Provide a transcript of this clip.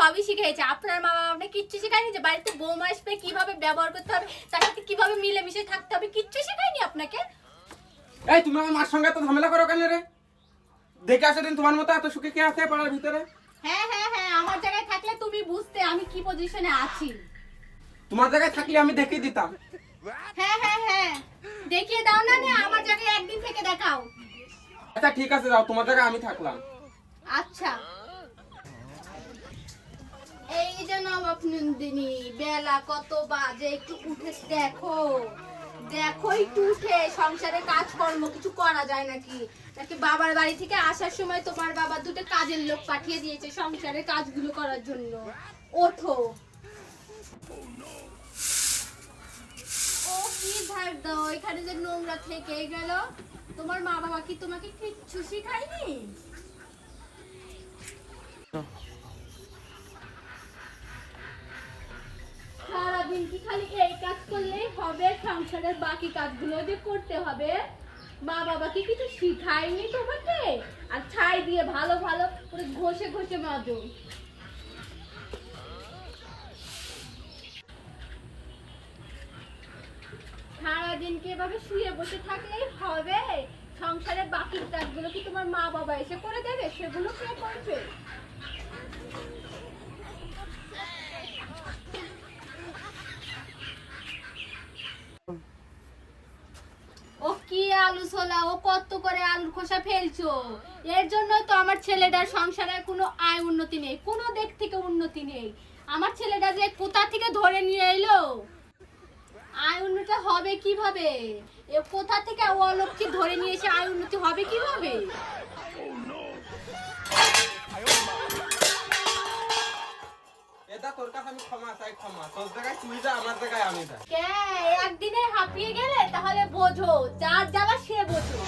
সবই শিখিয়েছে। আপনার মা বাবা আপনাকে কিচ্ছু শেখায়নি যে বাড়িতে বৌমা আসবে কিভাবে ব্যবহার করতে হবে, তার সাথে কিভাবে মিলেমিশে থাকতে হবে, কিচ্ছু শেখায়নি আপনাকে? এই তুমি আমার মার সঙ্গে এত ঝামেলা করো কেন রে? দেখে আসো দিন তোমার মতো এত সুখে কে আছে পাড়ার ভিতরে? হ্যাঁ হ্যাঁ হ্যাঁ, আমার জায়গায় থাকলে তুমি বুঝতে আমি কি পজিশনে আছি। তোমার জায়গায় থাকলে আমি দেখিয়ে দিতাম। হ্যাঁ হ্যাঁ হ্যাঁ, দেখিয়ে দাও না, আমার জায়গায় একদিন থেকে দেখাও। আচ্ছা ঠিক আছে, যাও, তোমার জায়গায় আমি থাকলাম। আচ্ছা, এই যে নবাব নন্দিনী, বেলা কত বাজে, একটু উঠে দেখো, দেখো একটু উঠে সংসারে কাজকর্ম কিছু করা যায় নাকি? নাকি বাবার বাড়ি থেকে আসার সময় তোমার বাবা দুটো কাজের লোক পাঠিয়ে দিয়েছে সংসারের কাজগুলো করার জন্য? ওঠো। ও কি ধার দাও, এখানে যে নোংরা থেকে গেল, তোমার মা বাবা কি তোমাকে কিচ্ছু শেখায়নি? সারাদিন কি খালি এই কাজ করলেই হবে? সংসারের বাকি কাজগুলো যে করতে হবে। মা বাবা কি কিছু শিখায়নি তোমাকে? আর ছাই দিয়ে ভালো ভালো করে ঘষে ঘষে মাজো। সারাদিন কি এভাবে শুয়ে বসে থাকলেই হবে? সংসারের বাকি কাজগুলো কি তোমার মা বাবা এসে করে দেবে? সেগুলো কে করবে? ও কি আলু ছোলা, ও কত করে আলুর খোসা ফেলছো? এর জন্য তো আমার ছেলেটার সংসারে কোনো আয় উন্নতি নেই, কোনো দিক থেকে উন্নতি নেই। আমার ছেলেটা যে কোথা থেকে ধরে নিয়ে এলো, আয় উন্নতি হবে কিভাবে? এ কোথা থেকে ও অলক্ষী ধরে নিয়ে এসে আয় উন্নতি হবে কিভাবে? এটা তোর কাছে আমি ক্ষমা চাই, ক্ষমা। তোর জায়গায় তুই যা, আমার জায়গায় আমি যা। কে একদিনে হাঁপিয়ে গেলে তাহলে বোঝো, যার জ্বালা সে বোঝো।